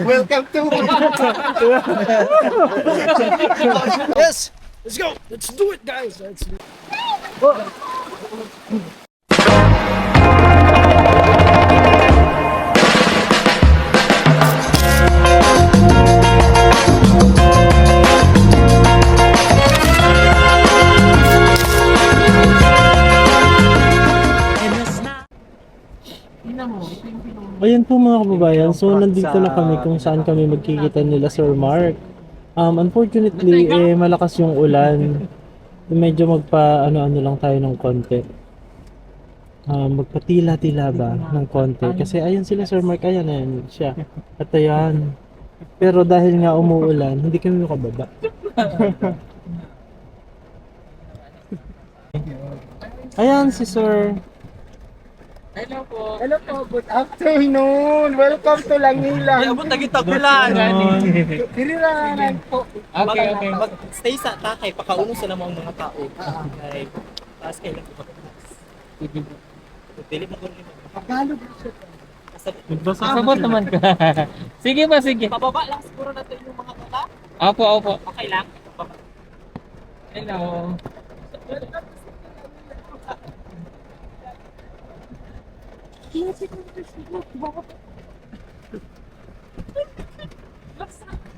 Welcome to... Yes! Let's go! Let's do it, guys! Let's do it. Ayan po mga kababayan, so nandito na kami kung saan kami magkikita nila Sir Mark. Unfortunately, malakas yung ulan. Medyo ano lang tayo ng konti. Magpatila-tila ba ng konti. Kasi ayan sila Sir Mark, ayan siya. At ayan. Pero dahil nga umuulan, hindi kami makababa. Ayan si Sir. Hello po, good afternoon! Welcome to Langilan! Abot lagi tagulan. Kirirangan po. Okay. Mag-stay sa takay, pakauno sila mga tao. Okay. Taas kayo lang. Dili mo kunin. Tagalog siya. Sabot naman ka. Sige ba, sige. Pababa lang siguro natin yung mga bata. Opo. Okay lang. Hello.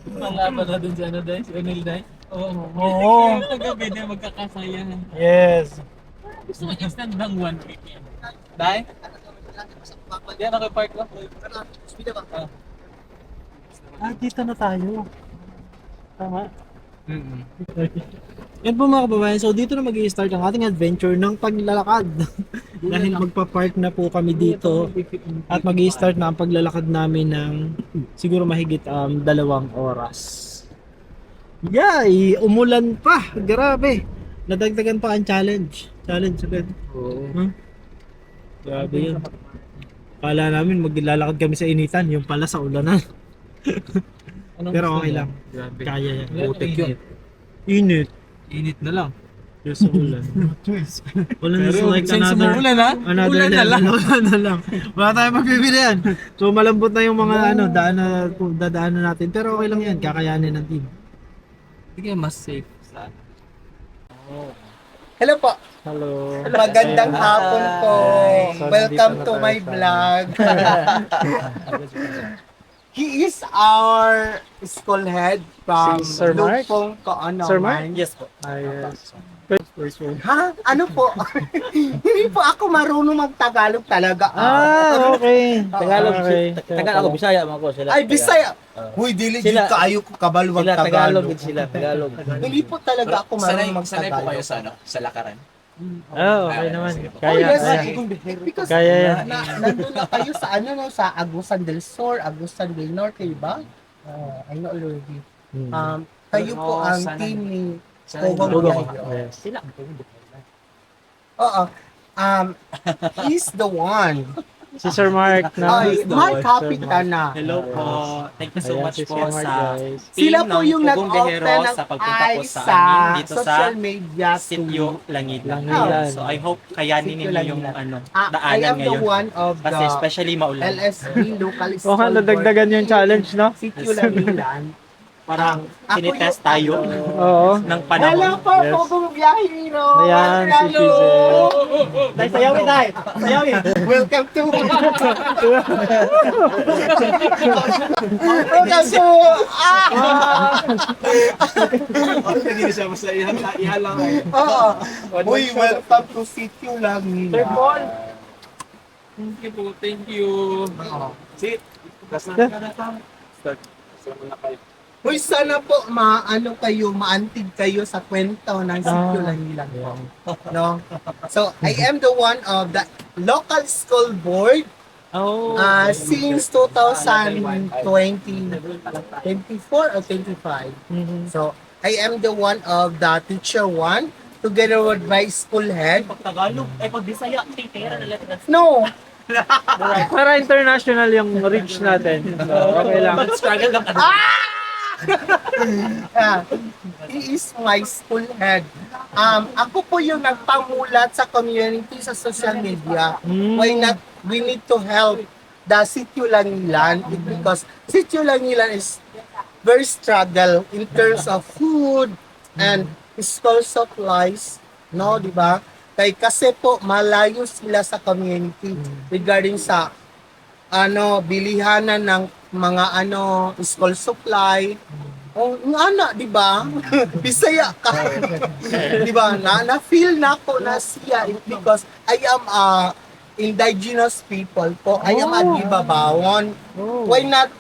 Mga bata dun sa ano dahil, si O'Neil dahil. Oo. Kagabi na magkakasayahan. Yes. Gusto mo extend ng 1 week yan. Dahil? Yan ako park lang. Dito na tayo. Tama? Yan po mga kababayan, so dito na mag-i-start ang ating adventure ng paglalakad. Dahil magpa-park na po kami dito at mag-i-start na ang paglalakad namin ng siguro mahigit 2 oras. Yay! Umulan pa! Grabe! Nadagdagan pa ang challenge. Challenge agad. Oo. Grabe yun. Kala namin maglalakad kami sa initan, yung pala sa ulanan. Pero okay lang. Kaya yan. Putik yun. Init. Init na lang. Yes, sa ulan. Ulan is like another, Ulan ha? another Ulan na level. lang. Ulan na lang. Wala tayong magbibili yan. So malambot na yung mga dadaanan natin. Pero okay lang yan. Kakayanin ng team. Sige, mas safe sa Hello po. Hello. Magandang hapon po. So, Welcome nandito to na my tayo sa- vlog. He is our school head from Si Sir Mark? Lupong Kaanon. Sir Mark? Yes po. Yes. Ha? Ano po? Hindi po ako marunong mag-Tagalog talaga. Okay. Tagalog, Okay. Tagalog, Bisaya mga ko sila. Ay, Bisaya. Huy, dili Sila- jud kaayo ko kabalo Sila Tagalog mag-Tagalog. din sila, Tagalog. Hindi po talaga ako marunong Sanay po kayo mag-Tagalog. sa ano, sa lakaran. Okay naman. Oh, Kaya, yes, kaya. because Kaya yan. nandun na kayo sa ano no, sa Agusan del Sur, Agusan del Norte, ba? I know already. Kayo po ang team ni Pogong Pugong. Yayo. Yes. Oo. He's the one. Si Sir Mark na. Ay, Mark Kapitan na. Hello po. Thank you so Ayan, much si po Sir Mark, sa guys. team Sila po ng yung Pugong nag-open Bihero ng sa pagpunta po eyes sa sa amin dito sa social media Sitio Langilan. Langilan. So I hope kayanin Sitio ninyo yung Langilan. ano, I daanan am the ngayon. one of Kasi the especially maulan. LSB local Oh, school nadagdagan yung challenge, no? Sitio Langilan. Parang Ako tinitest yung- tayo Oo. ng Hello panahon. po, Yes. Pogong Biyahero! Ayan, si Hello! Giselle. Dahil sayawin tayo! Sayawin! Welcome to... Welcome to... Hindi siya masaya. Ihalang ay. Oo. Uy, welcome to Sitio Langilan. Thank you po, thank you. Sit. Start. Sama na kayo. Uy, sana po maano kayo, maantig kayo sa kwento ng Sitio Langilan po. No? So, I am the one of the local school board Oh. since 2024 or 25. Mhm. So, I am the one of the teacher one together with my school head. Pag Tagalog, ay pag Bisaya, titira na lang. No, Para international yung reach natin. So, okay lang. Struggle lang. he is my school head. Ako po yung nagpamulat sa community sa social media. Why not? We need to help the Sitio Langilan because Sitio Langilan is very struggle in terms of food and school supplies, no, di ba? Kasi po malayo sila sa community regarding sa bilihanan ng mga school supply. Oh, nga di ba? Bisaya ka. Di ba? Na-feel na ko na siya because I am indigenous people po. I am a Gibabawon. Why not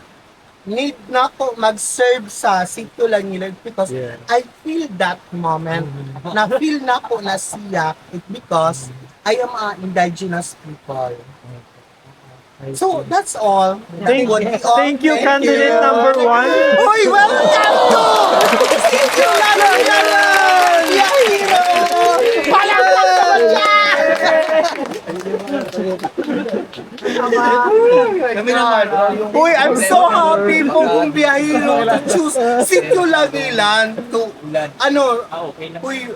need na ko mag-serve sa Sitio Langilan because I feel that moment. Na-feel na ko na siya because I am a indigenous people. So, that's all. Thank you, candidate number 1. Uy, welcome to Sitio Langilan! Yeah, hero! Palakpak naman siya! Kami naman. Uy, I'm so happy pong biyahero to choose Sitio Langilan to, uy,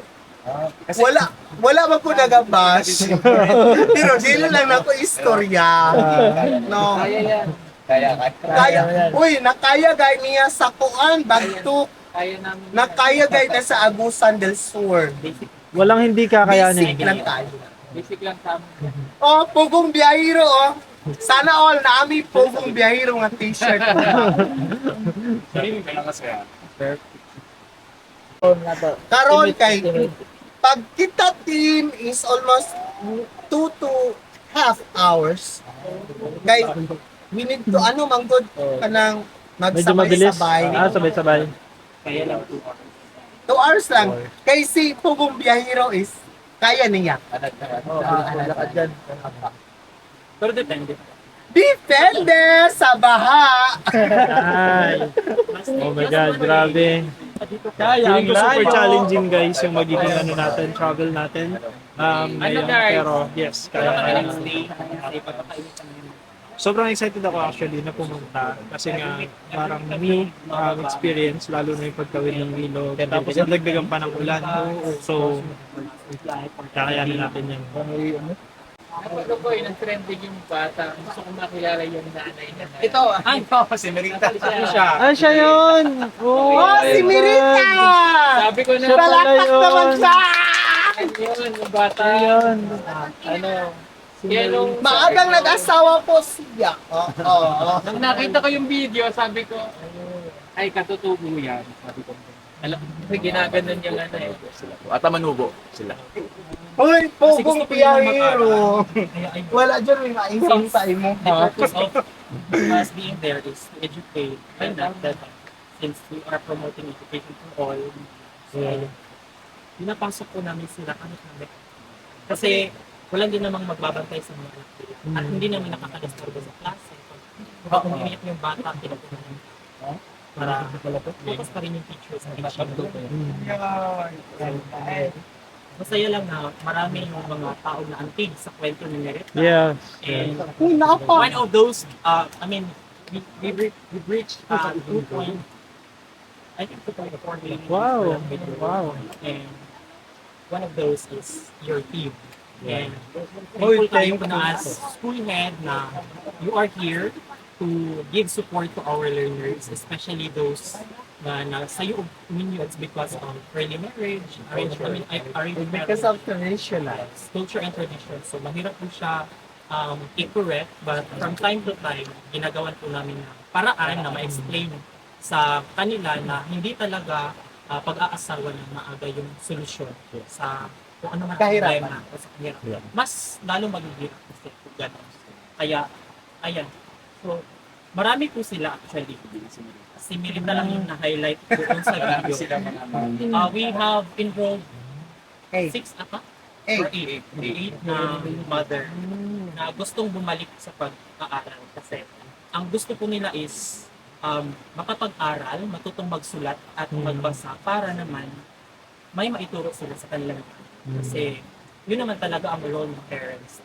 wala ba po nagabash? Pero dili lang na ko istorya. No. Kaya. Uy, nakaya gay niya sa Kuan, Bagtok. Nakaya gay na sa Agusan del Sur. Walang hindi kakayanin. Basic lang tayo. Basic lang tama. Oh, pugong biyahero, oh. Sana all na ami pugong biyahero nga t-shirt. Karon kay pag kita team is almost 2 to half hours. Kay we need to manggod kanang Medyo mabilis. magsabay-sabay. Sabay-sabay. Kaya lang 2 hours. 2 hours lang. Kay si pugong biyahero is kaya niya. Pero depende. Depende sa baha. Ay. Oh my God, grabe. Feeling ko super challenging guys yung magiging natin, travel natin. Ngayon, pero yes, kaya. Sobrang excited ako actually na pumunta kasi nga parang new experience lalo na yung pagtawid ng ilog. Tapos nagdagdagan pa ng ulan. So, kakayanin natin yan. Ano ko nag-trending yung bata. Gusto ko makilala yung nanay niya. Ito, si Merita. Ah, siya yun! Oh, si Mirita! Sabi ko na, Palakpak naman siya! yun, yung bata. Yun. Kaya nung Maagang nag-asawa po siya. Oo. nung nakita ko yung video, sabi ko, ay katutubo yan. Sabi ko, alam, ginaganon yung At manubo sila. Uy, Kasi pugong gusto ko yung biyahero. Kaya ay, Wala dyan may maisang sa imo. the purpose of us being there is to educate and that since we are promoting education to all, so, pinapasok po namin sila kami. Kasi wala din namang magbabantay sa mga anak nila. At hindi naman nakakadisturbo sa klase. Kung umiiyak yung bata, pinapunan namin. Para focus pa rin yung teachers sa teaching. Masaya lang na marami yung mga tao na antig sa kwento ni Merita. Yes. And Uy, napa. one of those, we've reached 2 point, I think 2.4 million. Wow. Wow. And one of those is your team. And Oy, thankful tayo thank na you. as school head na you are here to give support to our learners, especially those na sa'yo ninyo it's because of early marriage, arranged Because of traditionals. culture and tradition. So mahirap po siya i-correct, but from time to time, ginagawan po namin na paraan na ma-explain sa kanila na hindi talaga pag-aasawa na maaga yung solusyon sa kung ano man ang Kahirapan. problema o sa kahirapan. Mas lalo magiging kasi kung gano'n. Kaya, ayan. So, marami po sila actually. Si Mirita lang yung na-highlight doon sa video. We have enrolled 6 ata? Or 8 na mother na gustong bumalik sa pag-aaral kasi ang gusto po nila is makapag-aral, matutong magsulat at magbasa para naman may maituro sila sa kanilang anak. Kasi yun naman talaga ang role ng parents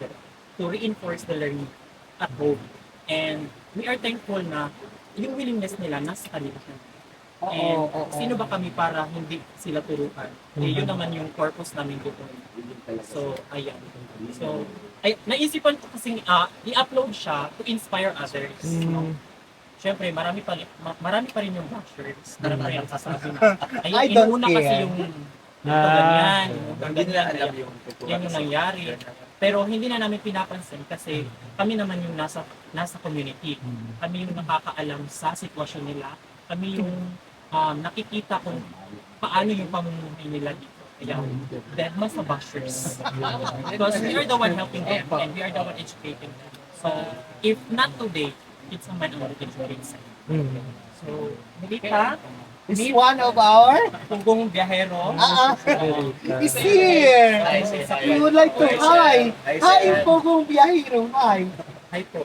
to reinforce the learning at home. And we are thankful na yung willingness nila nasa kanila. And sino ba kami para hindi sila turuan? Eh, yun naman yung purpose namin dito. So, ayan. So, naisipan ko kasing i-upload siya to inspire others. No? Siyempre, marami pa rin yung bashers. Marami pa rin ang sasabi na. I don't Inuuna kasi care. yung ganyan. Yan yung nangyari. Pero hindi na namin pinapansin kasi kami naman yung nasa community. Kami yung nakakaalam sa sitwasyon nila. Kami yung nakikita kung paano yung pamumuhay nila dito. Kaya, deadma sa bashers. Because we are the one helping them and we are the one educating them. So, if not today, it's a man on the education. So, Melita, Is one of our Punggong Biyahero. is here. We would like to hi. Hi, Pogong Biyahero. Hi. Hi po.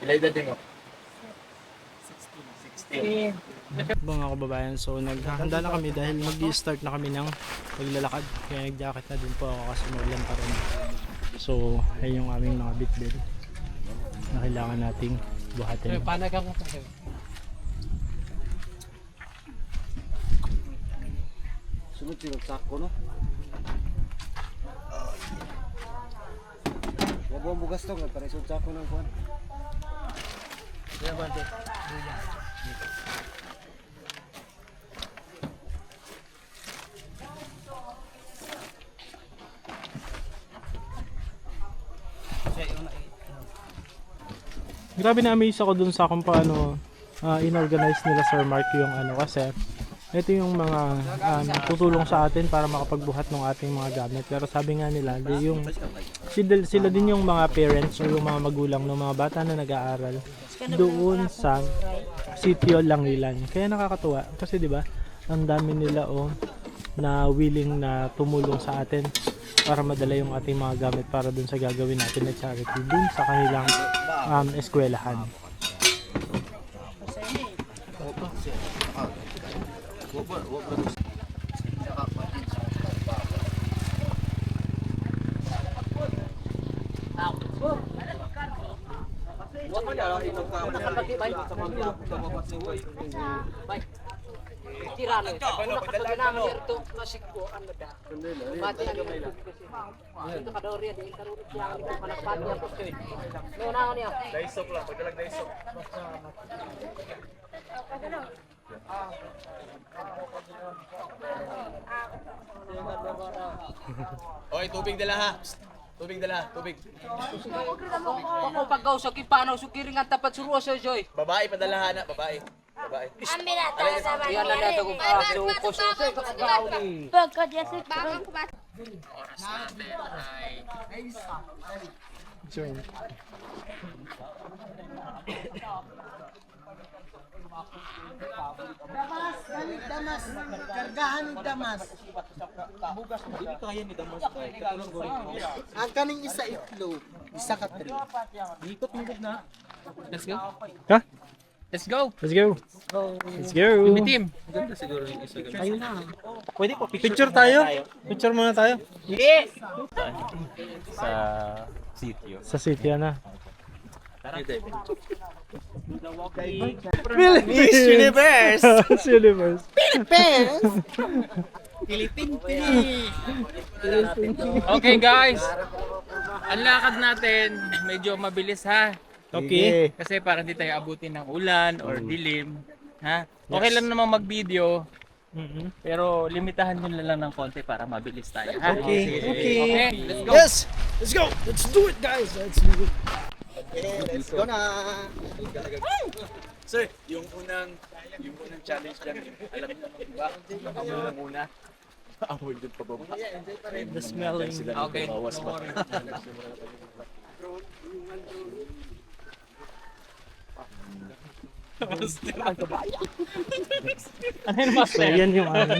Ilan edad din mo? 16. Mga kababayan, so naghahanda na kami dahil mag-i-start na kami ng paglalakad. Kaya nag-jacket na din po ako kasi maulan pa rin. So, ayun yung aming mga bitbit na kailangan nating buhatin. Sunod sinong sako, no? Huwag mo bugas to, nagparesod sako ng kuwan. Grabe na-amaze ako dun sa kung paano inorganize nila Sir Mark yung ano kasi ito yung mga tutulong sa atin para makapagbuhat ng ating mga gamit. Pero sabi nga nila, yung sila din yung mga parents o yung mga magulang ng mga bata na nag-aaral doon sa sitio Langilan. Kaya nakakatuwa kasi 'di ba? Ang dami nila na willing na tumulong sa atin para madala yung ating mga gamit para doon sa gagawin natin na charity doon sa kanilang eskwelahan. Oy, tubig dala ha. Tubig dala, tubig. Ako pagaw sa kipanaw sukiring ang tapat suruwa sa joy. Babae padala ha na, babae. Babae. Ambil datang sama Yan na nato kung aso ko sa kagaw ni. Bekerja sih bang. Damas, Damas. Kargahan ni Damas. Ang kaning isa itlog, isa ka three. Let's go. Ha? Let's go. Let's go. Let's go. Team. Pwede po Picture tayo. Picture muna tayo. Sa sitio na. Miss Universe! Miss Universe. Okay guys. Ang lakad natin medyo mabilis ha. Okay. Kasi para hindi tayo abutin ng ulan or dilim, ha? Okay lang namang mag-video, pero limitahan nyo lang ng konti para mabilis tayo, ha? Okay, let's go. Yes! Let's go! Let's do it, guys! Let's do it. Let's go na. Sir, yung unang challenge lang, alam niyo naman ba? Ang unang una, amoy doon pa baba. The smelling. Okay, no Bawas pa. worries. Ano yun, So, Master? yan yung ano.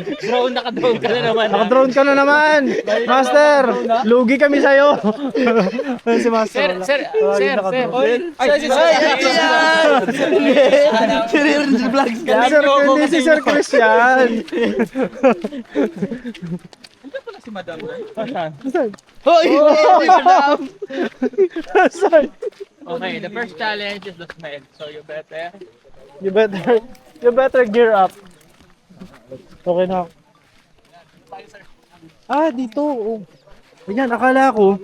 Naka-drone ka na naman. ha? Naka-drone ka na naman! Master! Lugi kami sa'yo! Si Master. Sir, wala. sir, Lagi sir, naka-drone. sir. Si Sir Christian! si Madam. Saan? Hoy! Saan? Okay, the first challenge is the smell. So you better You better gear up. Okay na. Dito. Oh. Ayan, akala ko,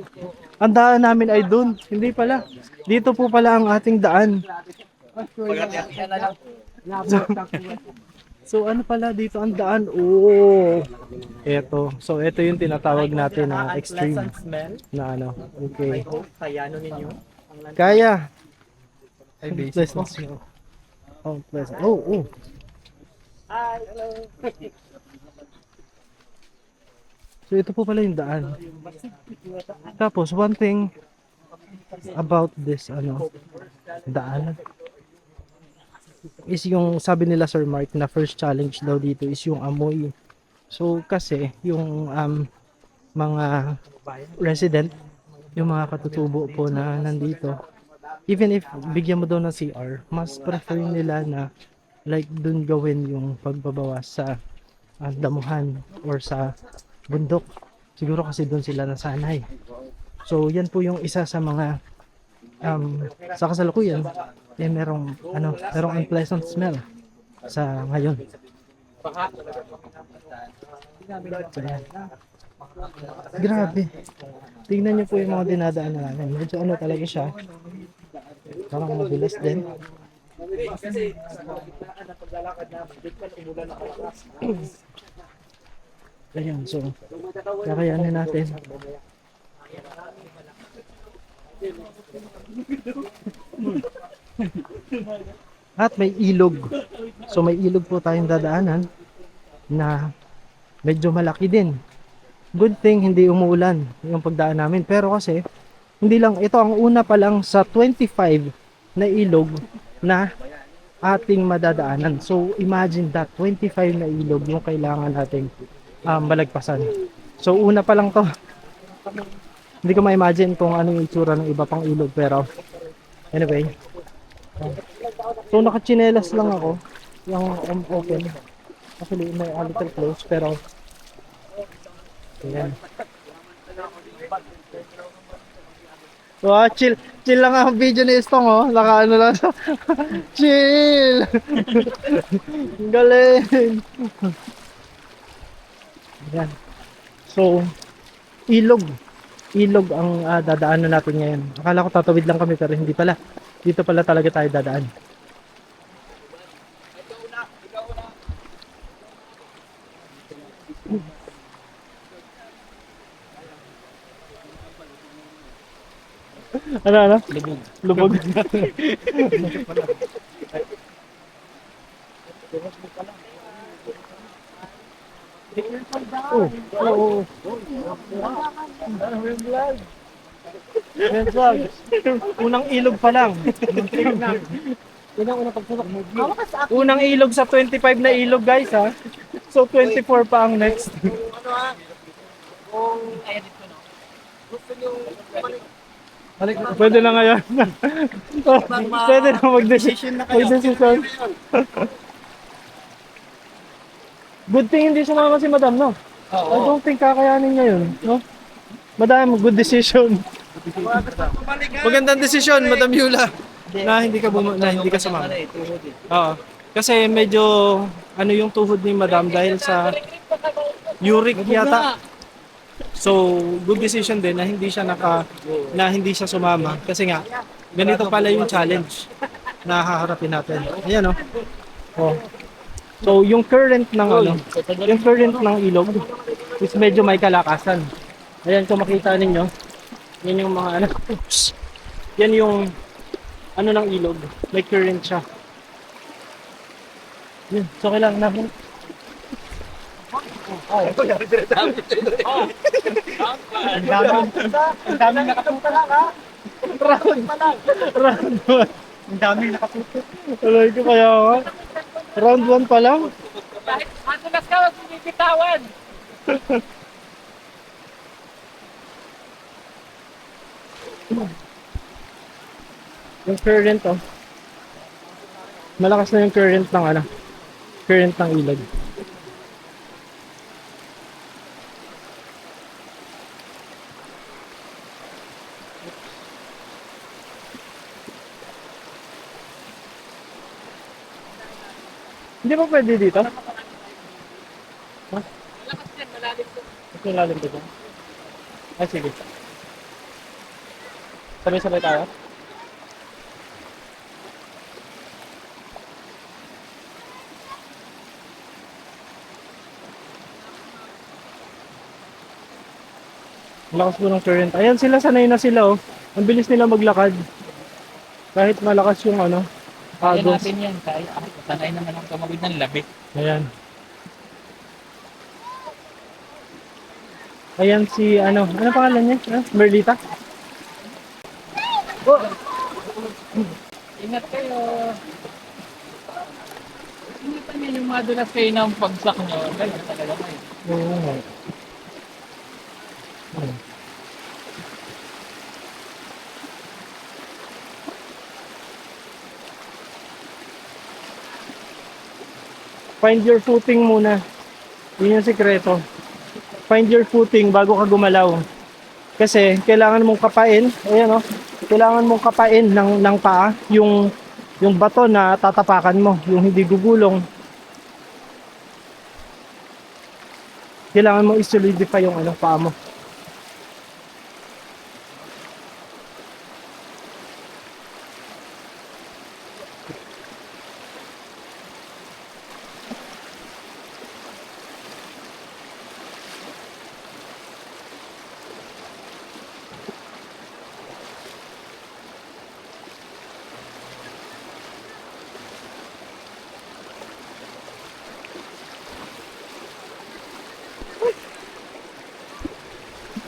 ang daan namin ay dun. Hindi pala. Dito po pala ang ating daan. So ano pala dito ang daan? Oh. Eto. So ito yung tinatawag natin na extreme Smell. na ano. Okay. Kaya ano ninyo? Kaya. Ay, pleasant smell. Oh, pleasant. Oh, oh. So ito po pala yung daan. Tapos one thing about this daan is yung sabi nila Sir Mark na first challenge daw dito is yung amoy. So kasi yung mga resident, yung mga katutubo po na nandito, even if bigyan mo daw ng CR, mas prefer nila na like dun gawin yung pagbabawas sa damuhan or sa bundok. Siguro kasi dun sila nasanay. So yan po yung isa sa mga sa kasalukuyan merong unpleasant smell sa ngayon. So, yan. Grabe. Tingnan niyo po yung mga dinadaan namin. Medyo talaga siya. Parang mabilis din. Ayan, so kakayanin natin. At may ilog. So may ilog po tayong dadaanan na medyo malaki din. Good thing hindi umuulan yung pagdaan namin. Pero kasi hindi lang ito ang una pa lang sa 25 na ilog na ating madadaanan. So imagine that 25 na ilog yung kailangan nating balagpasan. So una pa lang to. Hindi ko ma-imagine kung ano yung itsura ng iba pang ilog, pero anyway. So nakachinelas lang ako, yung open. Actually may a little close, pero ayan. So chill lang ang video ni Istong, oh. Naka ano lang. Chill. Galing. Ayan. So ilog ang dadaanan natin ngayon. Akala ko tatawid lang kami pero hindi pala. Dito pala talaga tayo dadaan. Ano? Lubog. Oo. Unang ilog pa lang. Unang ilog sa 25 na ilog, guys, ha. So 24 pa ang next. Pwede na ngayon. Pwede na mag-decision. Good thing hindi sumama si Madam, no? I don't think kakayanin niya yun, no? Madam, good decision. Magandang decision, Madam Yula. Na hindi ka sumama. Oo. Kasi medyo yung tuhod ni Madam dahil sa uric yata. So, good decision din na hindi siya sumama kasi nga ganito pala yung challenge na haharapin natin. Ayan, no? Oh. So, yung current ng ilog is medyo may kalakasan. Ayan, kung makita ninyo, yan yung mga yan yung ng ilog, may current siya. Yan, so kailangan namin. Ang dami nakapunta lang, ha? Round 1. Ang dami nakapunta. Alay ko kaya, ha? Round 1 pa lang? Kahit matulas ka, wag mong bibitawan. Yung current, oh. Malakas na yung current ng ilog. Hindi ba pwede dito? Malakas yan, malalim to. Ito lalim dito. Ay, sige. Sabay-sabay tayo. Ang lakas po ng current. Ayan sila, sanay na sila oh. Ang bilis nila maglakad. Kahit malakas yung ano, Kaya agos. natin yan. Kaya sanay naman ang tumawid ng labi. Ayan. Ayan si ano pangalan niya? Merlita? Oh, Ingat kayo. Ingatan niyo yung madulas kayo ng pagsak nyo. Ganyan talaga kayo. oo nga. Find your footing muna. Yun yung sikreto. Find your footing bago ka gumalaw. Kasi kailangan mong kapain, ayan oh, kailangan mong kapain ng paa yung bato na tatapakan mo, yung hindi gugulong. Kailangan mo i-solidify yung ano, paa mo.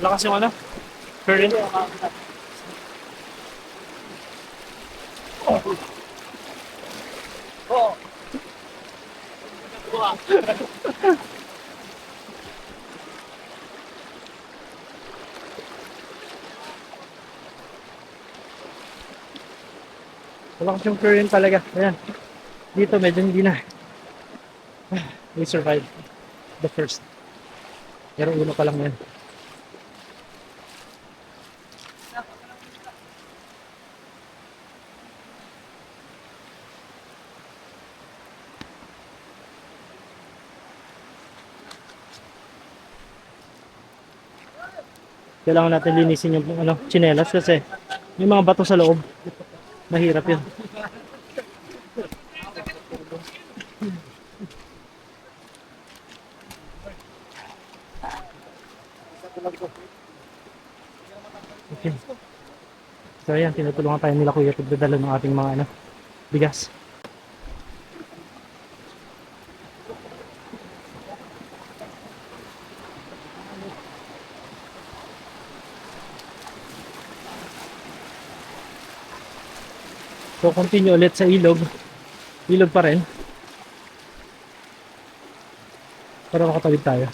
Lakas yung ano? Current. Lakas yung current talaga. Ayan. Dito medyo hindi na. We survived the first. Pero uno pa lang yan. Kailangan natin linisin yung ano, tsinelas kasi may mga bato sa loob. Mahirap yun. Okay. So ayan, tinutulungan tayo nila kuya pagdadala ng ating mga ano, bigas. So continue ulit sa ilog. Ilog pa rin. Para makatawid tayo.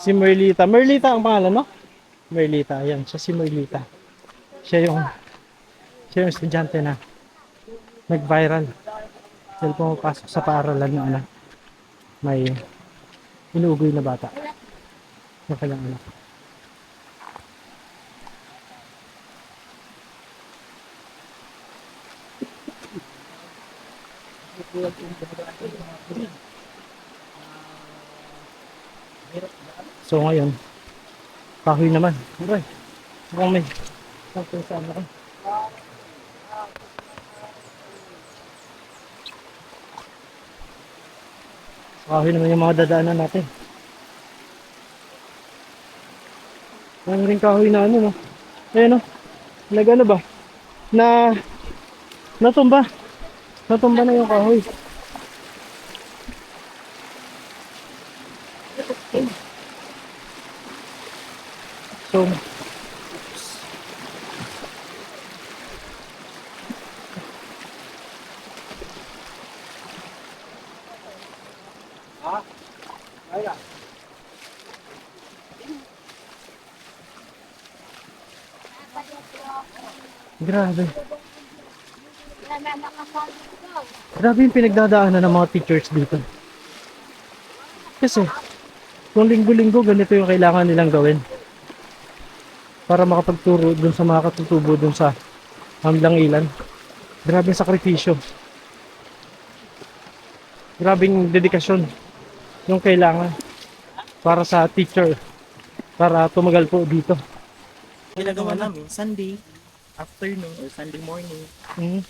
Si Merlita. Merlita ang pangalan, no? Merlita. Ayan, siya si Merlita. Siya yung estudyante na nag-viral. Dahil pumapasok sa paaralan ng anak. May inuugoy na bata. Ng kanyang anak. So ngayon, kahoy naman. Aray, mukhang may sakto saan ako. Kahoy naman yung mga dadaanan natin. Meron rin kahoy na ano, no? Ayan, no? Nag-ano ba? Natumba. Natumba na yung kahoy. So, Grabe. Grabe yung pinagdadaanan ng mga teachers dito. Kasi, kung linggo-linggo ganito yung kailangan nilang gawin. Para makapagturo dun sa mga katutubo dun sa Hamlangilan. Grabe yung sakripisyo. Grabing dedikasyon yung kailangan para sa teacher. Para tumagal po dito. Ginagawa namin, Sunday afternoon or Sunday morning. Mm.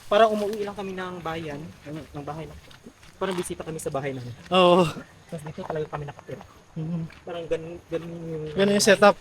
Parang umuwi lang kami ng bayan, ng bahay lang. Parang bisita kami sa bahay namin. Oo. Tapos dito talaga kami nakatira. Mm. Parang ganun yung... Ganun yung setup.